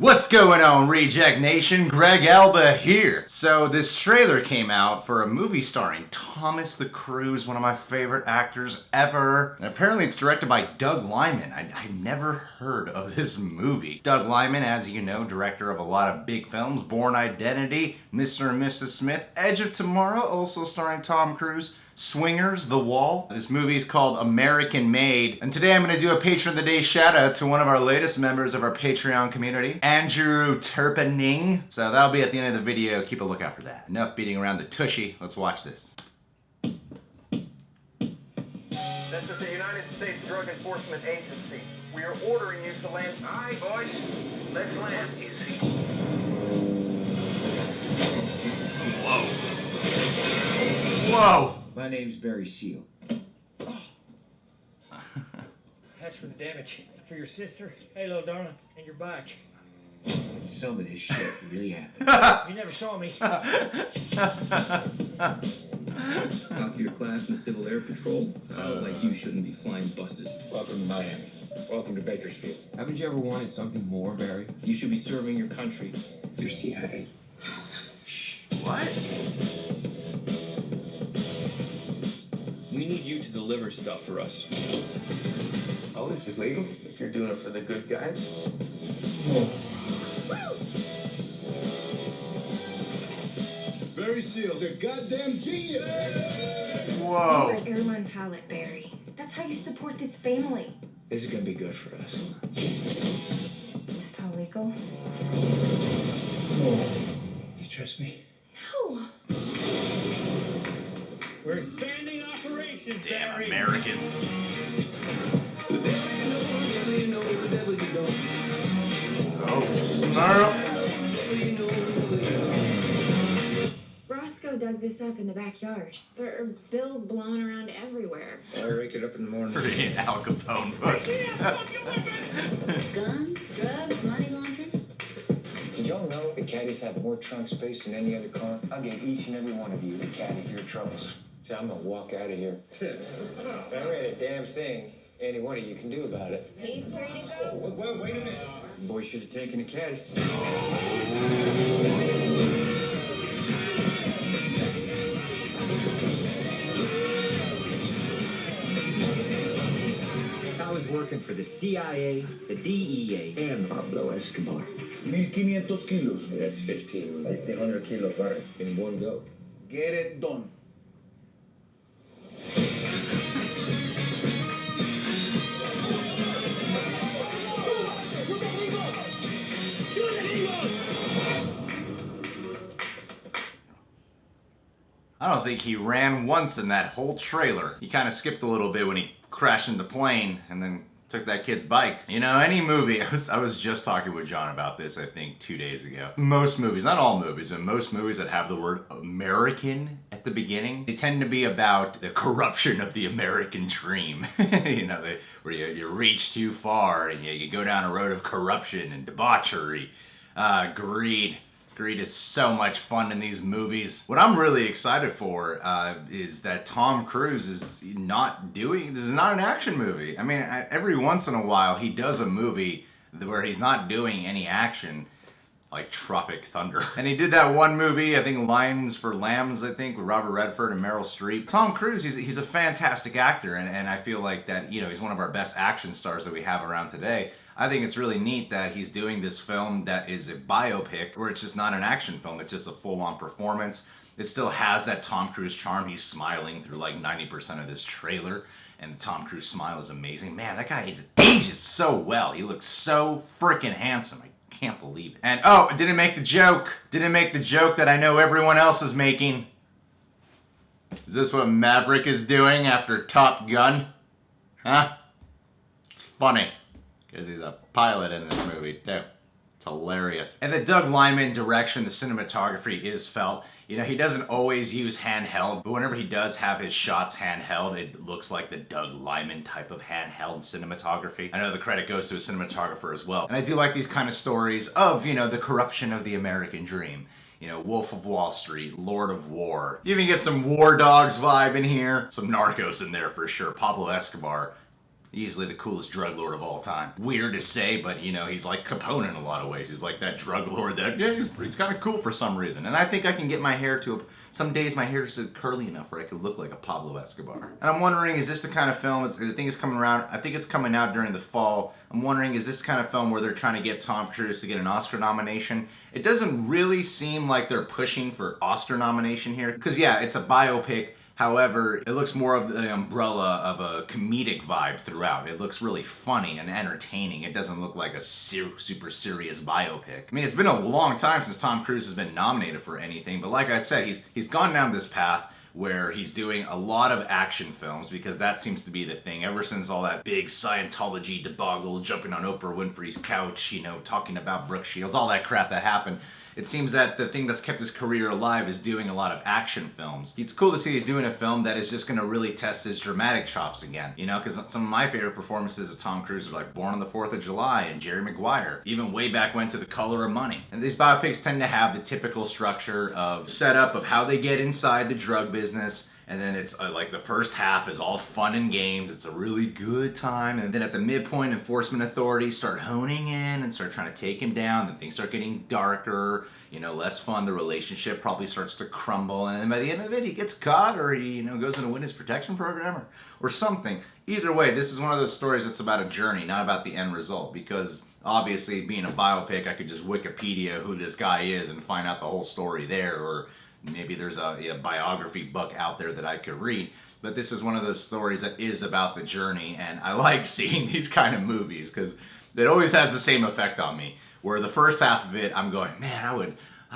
What's going on, Reject Nation? Greg Alba here. So this trailer came out for a movie starring Thomas the Cruise, one of my favorite actors ever. And apparently it's directed by Doug Liman. I never heard of this movie. Doug Liman, as you know, director of a lot of big films. Bourne Identity, Mr. and Mrs. Smith, Edge of Tomorrow, also starring Tom Cruise. Swingers, The Wall. This movie is called American Made. And today I'm going to do a Patron of the Day shout out to one of our latest members of our Patreon community, Andrew Turpening. So that'll be at the end of the video. Keep a lookout for that. Enough beating around the tushy. Let's watch this. This is the United States Drug Enforcement Agency. We are ordering you to land. All right, boys. Let's land. Easy. Whoa. Whoa. My name's Barry Seal. That's for the damage. For your sister, hey, little darling, and your bike. Some of this shit really happened. You never saw me. Top of your class in the Civil Air Patrol. A fellow like you shouldn't be flying buses. Welcome to Miami. Welcome to Bakersfield. Haven't you ever wanted something more, Barry? You should be serving your country. You're CIA. What? We need you to deliver stuff for us. Oh, this is legal? If you're doing it for the good guys? Barry Seal's a goddamn genius! Whoa. You're an airline pilot, Barry. That's how you support this family. This is gonna be good for us. Is this all legal? You trust me? No. We're expanding operations, Damn Barry. Americans. Oh, snarl. Roscoe dug this up in the backyard. There are bills blowing around everywhere. I wake it up in the morning. Pretty Al Capone book. Guns, drugs, money laundering. Did y'all know the caddies have more trunk space than any other car? I'll give each and every one of you a caddy for your troubles. So I'm gonna walk out of here. There ain't a damn thing any one of you can do about it. He's free to go. Wait a minute. Boy should have taken the caddies. I was working for the CIA, the DEA, and Pablo Escobar. 1,500 kilos. That's 1,500 kilos, Barry, in one go. Get it done. I don't think he ran once in that whole trailer. He kind of skipped a little bit when he crashed into the plane and then took that kid's bike. You know, any movie, I was just talking with John about this, I think 2 days ago. Most movies, not all movies, but most movies that have the word American at the beginning, they tend to be about the corruption of the American dream. You know, where you reach too far and you go down a road of corruption and debauchery, greed. Greed is so much fun in these movies. What I'm really excited for is that Tom Cruise is not doing, this is not an action movie. I mean, every once in a while he does a movie where he's not doing any action, like Tropic Thunder. And he did that one movie, I think Lions for Lambs, I think, with Robert Redford and Meryl Streep. Tom Cruise, he's a fantastic actor, and I feel like that, you know, he's one of our best action stars that we have around today. I think it's really neat that he's doing this film that is a biopic, where it's just not an action film, it's just a full-on performance. It still has that Tom Cruise charm. He's smiling through like 90% of this trailer, and the Tom Cruise smile is amazing. Man, that guy ages so well. He looks so freaking handsome. I can't believe it. And oh, it didn't make the joke. Didn't make the joke that I know everyone else is making. Is this what Maverick is doing after Top Gun? Huh? It's funny. Because he's a pilot in this movie, too. It's hilarious. And the Doug Liman direction, the cinematography is felt. You know, he doesn't always use handheld, but whenever he does have his shots handheld, it looks like the Doug Liman type of handheld cinematography. I know the credit goes to a cinematographer as well. And I do like these kind of stories of, you know, the corruption of the American dream. You know, Wolf of Wall Street, Lord of War. You even get some War Dogs vibe in here. Some Narcos in there for sure. Pablo Escobar. Easily the coolest drug lord of all time. Weird to say, but you know, he's like Capone in a lot of ways. He's like that drug lord that, yeah, he's kind of cool for some reason. And I think I can get my hair to, some days my hair is curly enough where I could look like a Pablo Escobar. And I'm wondering, is this the kind of film, the thing is coming around, I think it's coming out during the fall. I'm wondering, is this kind of film where they're trying to get Tom Cruise to get an Oscar nomination? It doesn't really seem like they're pushing for Oscar nomination here. Because yeah, it's a biopic. However, it looks more of the umbrella of a comedic vibe throughout. It looks really funny and entertaining. It doesn't look like a super serious biopic. I mean, it's been a long time since Tom Cruise has been nominated for anything, but like I said, he's gone down this path where he's doing a lot of action films because that seems to be the thing. Ever since all that big Scientology debacle, jumping on Oprah Winfrey's couch, you know, talking about Brooke Shields, all that crap that happened, it seems that the thing that's kept his career alive is doing a lot of action films. It's cool to see he's doing a film that is just going to really test his dramatic chops again, you know, because some of my favorite performances of Tom Cruise are like Born on the 4th of July and Jerry Maguire, even way back when to The Color of Money. And these biopics tend to have the typical structure of setup of how they get inside the drug business, and then it's like the first half is all fun and games. It's a really good time. And then at the midpoint, enforcement authorities start honing in and start trying to take him down. Then things start getting darker, you know, less fun. The relationship probably starts to crumble. And then by the end of it, he gets caught, or he, you know, goes into a witness protection program or something. Either way, this is one of those stories that's about a journey, not about the end result. Because obviously, being a biopic, I could just Wikipedia who this guy is and find out the whole story there, or maybe there's a biography book out there that I could read. But this is one of those stories that is about the journey, and I like seeing these kind of movies because it always has the same effect on me. Where the first half of it, I'm going, man,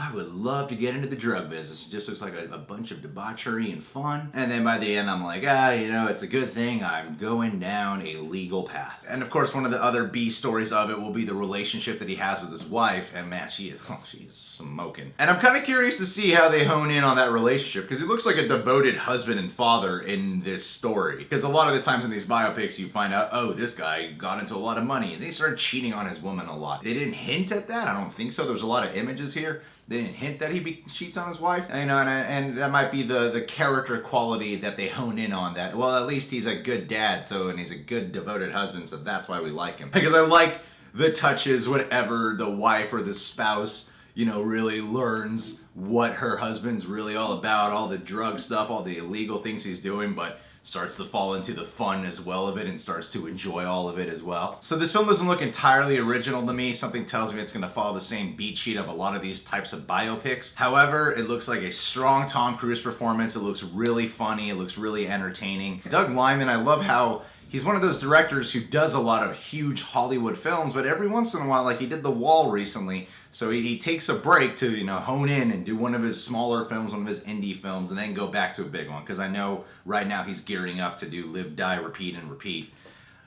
I would love to get into the drug business. It just looks like a bunch of debauchery and fun. And then by the end, I'm like, you know, it's a good thing I'm going down a legal path. And of course, one of the other B stories of it will be the relationship that he has with his wife. And man, she's smoking. And I'm kind of curious to see how they hone in on that relationship, because he looks like a devoted husband and father in this story. Because a lot of the times in these biopics, you find out, oh, this guy got into a lot of money, and they started cheating on his woman a lot. They didn't hint at that. I don't think so. There's a lot of images here. They didn't hint that he cheats on his wife, you know, and that might be the character quality that they hone in on. That, well, at least he's a good dad, and he's a good devoted husband, so that's why we like him. Because I like the touches whenever the wife or the spouse, you know, really learns what her husband's really all about, all the drug stuff, all the illegal things he's doing, but starts to fall into the fun as well of it and starts to enjoy all of it as well. So this film doesn't look entirely original to me. Something tells me it's going to follow the same beat sheet of a lot of these types of biopics. However, it looks like a strong Tom Cruise performance. It looks really funny. It looks really entertaining. Doug Liman, I love how he's one of those directors who does a lot of huge Hollywood films, but every once in a while, like he did The Wall recently, so he takes a break to, you know, hone in and do one of his smaller films, one of his indie films, and then go back to a big one. Because I know right now he's gearing up to do Live, Die, Repeat, and Repeat.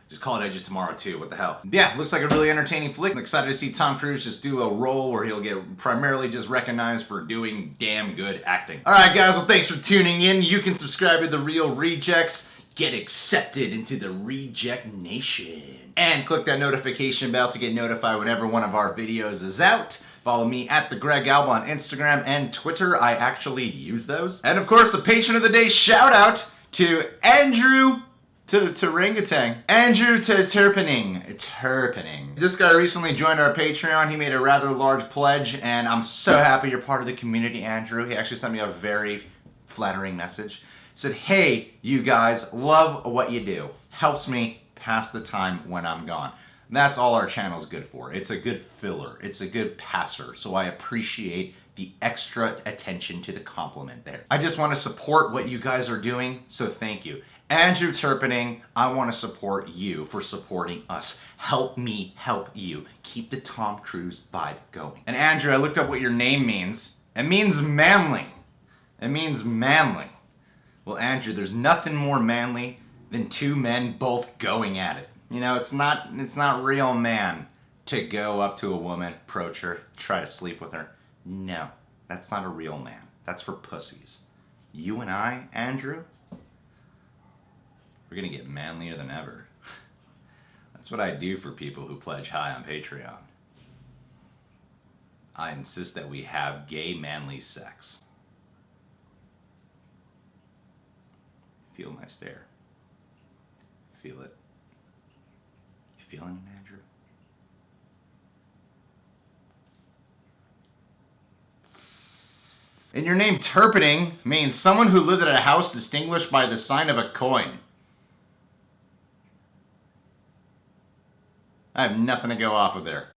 Just call it Edges Tomorrow too, what the hell. Yeah, looks like a really entertaining flick. I'm excited to see Tom Cruise just do a role where he'll get primarily just recognized for doing damn good acting. Alright guys, well thanks for tuning in. You can subscribe to The Real Rejects. Get accepted into the Reject Nation. And click that notification bell to get notified whenever one of our videos is out. Follow me at the Greg Alba on Instagram and Twitter. I actually use those. And of course, the patron of the day shout out to Andrew Turangatang. Andrew Terpening. This guy recently joined our Patreon. He made a rather large pledge, and I'm so happy you're part of the community, Andrew. He actually sent me a very flattering message. Said, hey, you guys, love what you do. Helps me pass the time when I'm gone. That's all our channel's good for. It's a good filler. It's a good passer. So I appreciate the extra attention to the compliment there. I just want to support what you guys are doing, so thank you. Andrew Terpening, I want to support you for supporting us. Help me help you. Keep the Tom Cruise vibe going. And Andrew, I looked up what your name means. It means manly. It means manly. Well, Andrew, there's nothing more manly than two men both going at it. You know, it's not real man to go up to a woman, approach her, try to sleep with her. No, that's not a real man. That's for pussies. You and I, Andrew, we're gonna get manlier than ever. That's what I do for people who pledge high on Patreon. I insist that we have gay manly sex. Feel my stare. Feel it. feeling it, Andrew? And your name Turpinning means someone who lived at a house distinguished by the sign of a coin. I have nothing to go off of there.